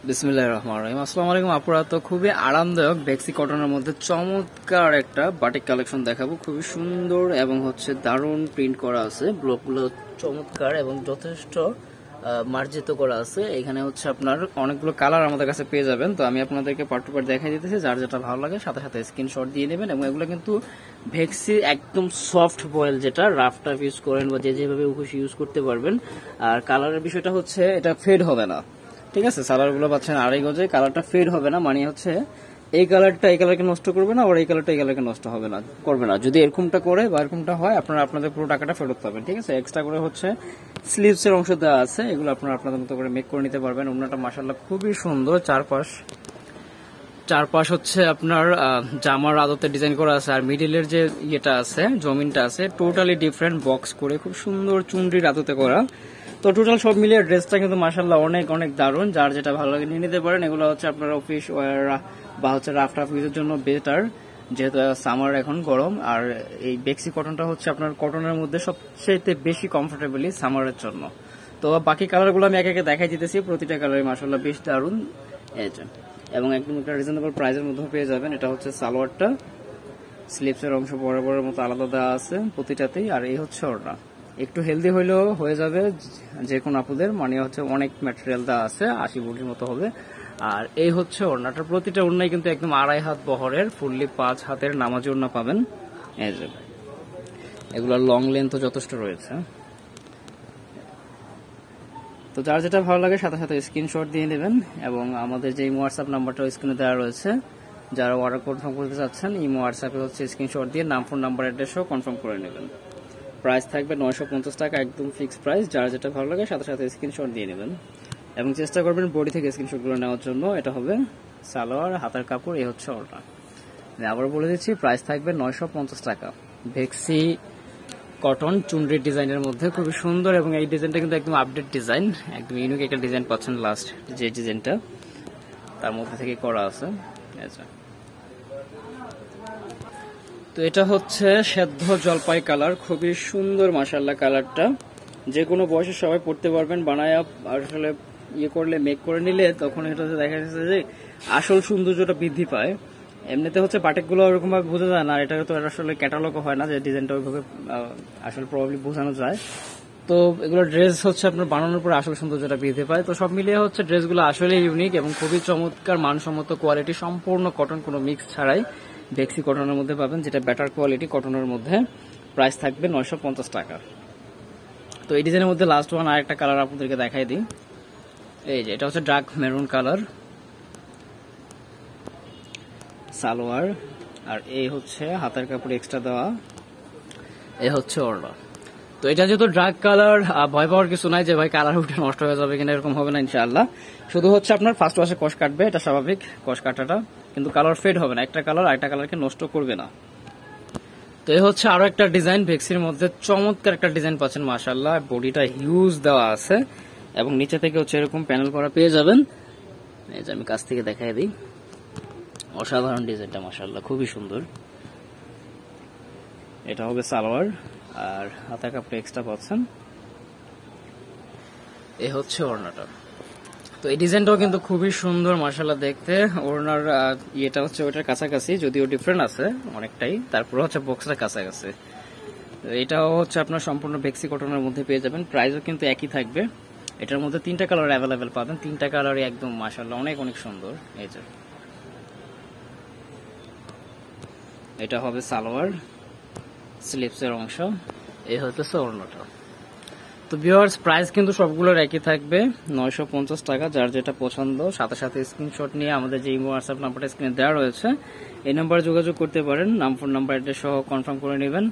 বিসমিল্লাহির রহমানির রহিম। আসসালামু আলাইকুম আপুরা, তো খুবই আরামদায়ক বেক্সি কটনের মধ্যে চমৎকার একটা বাটিক কালেকশন দেখাবো। খুবই সুন্দর এবং দারুণ প্রিন্ট করা আছে, ব্লকগুলো চমৎকার এবং যথেষ্ট মার্জিত করা আছে। এখানে আপনার অনেকগুলো কালার আমাদের কাছে পেয়ে যাবেন। তো আমি আপনাদেরকে পার্ট টু পার্ট দেখাই দিতেছি, যার যেটা ভালো লাগে সাথে সাথে স্ক্রিনশট দিয়ে নেবেন। এবং এগুলো কিন্তু ভেক্সি একদম সফট বয়েল, যেটা রাফ টাফ ইউজ করেন বা যেভাবে খুশি ইউজ করতে পারবেন। আর কালারের বিষয়টা এটা ফেড হবে না, ঠিক আছে। সালোয়ার গুলো পাচ্ছেন আড়াই গজে, কালারটা ফেড হবে না, মানে এই কালারটা এই কালারকে নষ্ট করবে না, আর এই কালারটা এই কালারকে নষ্ট করবে না। যদি এরকমটা করে বা এরকমটা হয়, আপনারা আপনাদের পুরো টাকাটা ফেরত পাবেন, ঠিক আছে। এক্সট্রা করে স্লিভস এর অংশ দেওয়া আছে, এগুলো আপনারা আপনাদের মতো করে মেক করে নিতে পারবেন। ওনাটা মাশাআল্লাহ খুবই সুন্দর, চারপাশ আপনার জামার আদতে ডিজাইন করা আছে। আর মিডিলের যে ইয়েটা আছে, জমিনটা আছে, টোটালি ডিফারেন্ট বক্স করে খুব সুন্দর চুনরির আদতে করা। তো টোটাল সব মিলিয়ে ড্রেসটা কিন্তু মাশাআল্লাহ অনেক অনেক দারুণ। যার যেটা ভালো লাগে নিয়ে নিতে পারেন। এগুলো আপনার অফিস ওয়্যার বা রাফ টাফ ইউজের জন্য বেটার, যেহেতু সামার এখন গরম। আর এই বেক্সি কটনটা আপনার কটনের মধ্যে সবচেয়ে বেশি কমফোর্টেবলি সামারের জন্য। তো বাকি কালারগুলো আমি একে একে দেখাই দিতেছি, প্রতিটা কালারে মাশাআল্লাহ বেশ দারুণ এবং একদম একটা রিজনেবল প্রাইসের মধ্যে পেয়ে যাবেন। এটা সালোয়ারটা, স্লিভসের অংশ বরাবরের মতো আলাদা দেওয়া আছে প্রতিটাতেই। আর এই ওড়না একটু হেলদি হইলেও হয়ে যাবে যে কোনো আপুদের, মানে অনেক ম্যাটেরিয়াল দেওয়া আছে, 80 বডির মতো হবে। আর এই ওড়নাটা, প্রতিটা ওড়নাই কিন্তু একদম 2.5 হাত বহরের, ফুললি 5 হাতের নামাজি ওড়না পাবেন। এই যে এগুলোর লং লেন্থও যথেষ্ট রয়েছে। তো যার যেটা ভালো লাগে সাথে সাথে স্ক্রিনশট দিয়ে নেবেন। এবং আমাদের যে হোয়াটসঅ্যাপ নাম্বারটা স্ক্রিনে দেওয়া রয়েছে, যারা অর্ডার কনফার্ম করতে চাচ্ছেন, ইমো হোয়াটসঅ্যাপে স্ক্রিনশট দিয়ে নাম, ফোন নাম্বার, অ্যাড্রেসও কনফার্ম করে নেবেন। প্রাইস থাকবে 950 টাকা, একদম ফিক্সড প্রাইস। যার যেটা ভালো লাগে সাথে সাথে স্ক্রিনশট দিয়ে নেবেন এবং চেষ্টা করবেন বডি থেকে স্ক্রিনশটগুলো নেওয়ার জন্য। এটা হবে সালোয়ার, হাতার কাপড়, এই ওড়না। আবার বলে দিচ্ছি, প্রাইস থাকবে 950 টাকা। ভেক্সি কটন চুনরির ডিজাইনের মধ্যে খুবই সুন্দর, এবং এই ডিজাইনটা কিন্তু একদম আপডেট ডিজাইন, একদম ইউনিক একটা ডিজাইন পাচ্ছেন। লাস্ট যে ডিজাইনটা তার মধ্যে থেকে করা আছে। আচ্ছা, তো এটা সেদ্ধ জলপাই কালার, খুবই সুন্দর মাশাআল্লাহ কালারটা। যে কোনো বয়সে সবাই পড়তে পারবেন, বানায় আসলে ইয়ে করলে, মেক করে নিলে তখন এটা দেখা যাচ্ছে যে আসল সৌন্দর্যটা বৃদ্ধি পায়। এমনিতে বাটিকগুলো ওরকম ভাবে বোঝা যায় না, এটা তো আসলে ক্যাটালগও হয় না যে ডিজাইনটা ওইভাবে আসলে প্রবাবলি বোঝানো যায়। তো এগুলো ড্রেস আপনার বানানোর পরে আসল সৌন্দর্যটা বৃদ্ধি পায়। তো সব মিলিয়ে ড্রেসগুলো আসলে ইউনিক এবং খুবই চমৎকার মানসম্মত কোয়ালিটি, সম্পূর্ণ কটন, কোনো মিক্স ছাড়াই ভেক্সি কটনের মধ্যে পাবেন, যেটা বেটার কোয়ালিটি কটনের মধ্যে। প্রাইস থাকবে 950 টাকা। তো এই ডিজাইনের মধ্যে লাস্ট ওয়ান আরেকটা কালার আপনাদেরকে দেখাই দিই। এই যে এটা ডার্ক মেরুন কালার, সালোয়ার, আর এই হাতার কাপড় এক্সট্রা দেওয়া, এই ওড়না। তো এটা যেহেতু ডার্ক কালার, ভয় পাওয়ার কিছু নাই যে ভাই কালার উঠে নষ্ট হয়ে যাবে কিনা, এরকম হবে না ইনশাআল্লাহ। শুধু আপনার ফার্স্ট ওয়াশে কষ কাটবে, এটা স্বাভাবিক কষ কাটাটা, কিন্তু কালার ফেড হবে না। একটা কালার আরেকটা কালারকে নষ্ট করবে না। তো এই আরো একটা ডিজাইন, ভেক্সির মধ্যে চমৎকার একটা ডিজাইন পাচ্ছেন মাশাআল্লাহ। বডিটা হিউজ দেওয়া আছে এবং নিচে থেকে এরকম প্যানেল করা পেয়ে যাবেন। এই যে আমি কাছ থেকে দেখাই দিই, অসাধারণ ডিজাইনটা মাশাআল্লাহ, খুবই সুন্দর। এটা হবে সালোয়ার, আর হাতা কাপড় এক্সট্রা পাচ্ছেন। এই ওড়নাটা। তো এই ডিজাইনটাও কিন্তু খুবই সুন্দর মাশাআল্লাহ দেখতে। ওড়নার ইয়েটা ওটার কাছাকাছি, যদিও ডিফারেন্ট আছে অনেকটাই, তারপরে বক্সটা কাছাকাছি। এটাও আপনার সম্পূর্ণ ভেক্সি কটনের মধ্যে পেয়ে যাবেন। প্রাইসও কিন্তু একই থাকবে। এটার মধ্যে 3টা কালার অ্যাভেলেবেল পাবেন, 3টা কালারই একদম মাশাআল্লাহ অনেক অনেক সুন্দর। এই যে এটা হবে সালোয়ার, স্লিভসের অংশ, এই ওড়নাটা। তো ভিউয়ার্স, প্রাইস কিন্তু সবগুলোর একই থাকবে, 950 টাকা। যার যেটা পছন্দ সাথে সাথে স্ক্রিনশট নিয়ে আমাদের যে ইমো হোয়াটসঅ্যাপ নাম্বারটা স্ক্রিনে দেওয়া রয়েছে, এই নাম্বারে যোগাযোগ করতে পারেন। নাম, ফোন নাম্বার, অ্যাড্রেস সহ কনফার্ম করে নেবেন।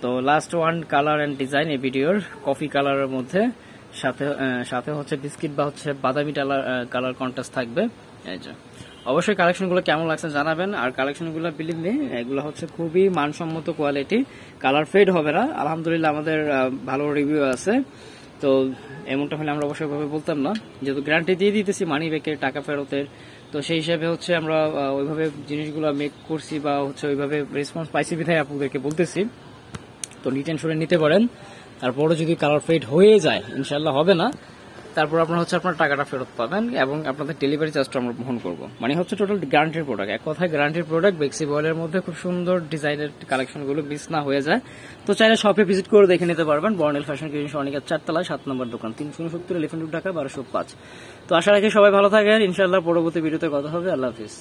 তো last one colour and design এই ভিডিওর, কফি কালারের মধ্যে, সাথে বিস্কিট বা বাদামি কালার কন্ট্রাস্ট থাকবে। এই যে অবশ্যই কালেকশনগুলো কেমন লাগছে জানাবেন। আর কালেকশনগুলো বিলিভ মি, এগুলো খুবই মানসম্মত কোয়ালিটি, কালার ফেড হবে না। আলহামদুলিল্লাহ আমাদের ভালো রিভিউ আছে। তো এমনটা হলে আমরা অবশ্যই ভাবে বলতাম না, যেহেতু গ্যারান্টি দিয়ে দিতেছি মানি ব্যাকের, টাকা ফেরতের। তো সেই হিসাবে আমরা ওইভাবে জিনিসগুলো মেক করছি বা ওইভাবে রেসপন্স পাইছি বিধায় আপনাদেরকে বলতেছি। তো নিট এন্ড শুনে নিতে পারেন। তারপরে যদি কালার ফেড হয়ে যায়, ইনশাল্লাহ হবে না, তারপর আপনার হচ্ছে আপনার টাকাটা ফেরত পাবেন এবং আপনাদের ডেলিভারি চার্জটা আমরা বহন করবো। মানে হচ্ছে টোটাল গ্যারান্টির প্রোডাক্ট, এক কথায় গ্যারান্টির প্রোডাক্ট। বেক্সি বয়েলের মধ্যে খুব সুন্দর ডিজাইনের কালেকশনগুলো মিস না হয়ে যায়। তো চাইলে শপে ভিজিট করে দেখে নিতে পারবেন। বর্ণিল ফ্যাশন কিচেন সনিকার 4 তলায় 7 নম্বর দোকান, 370 এলিফ্যান্ট রোড, ঢাকা 1205। তো আশা রাখি সবাই ভালো থাকেন, ইনশাআল্লাহ পরবর্তী ভিডিওতে কথা হবে। আল্লাহ হাফিজ।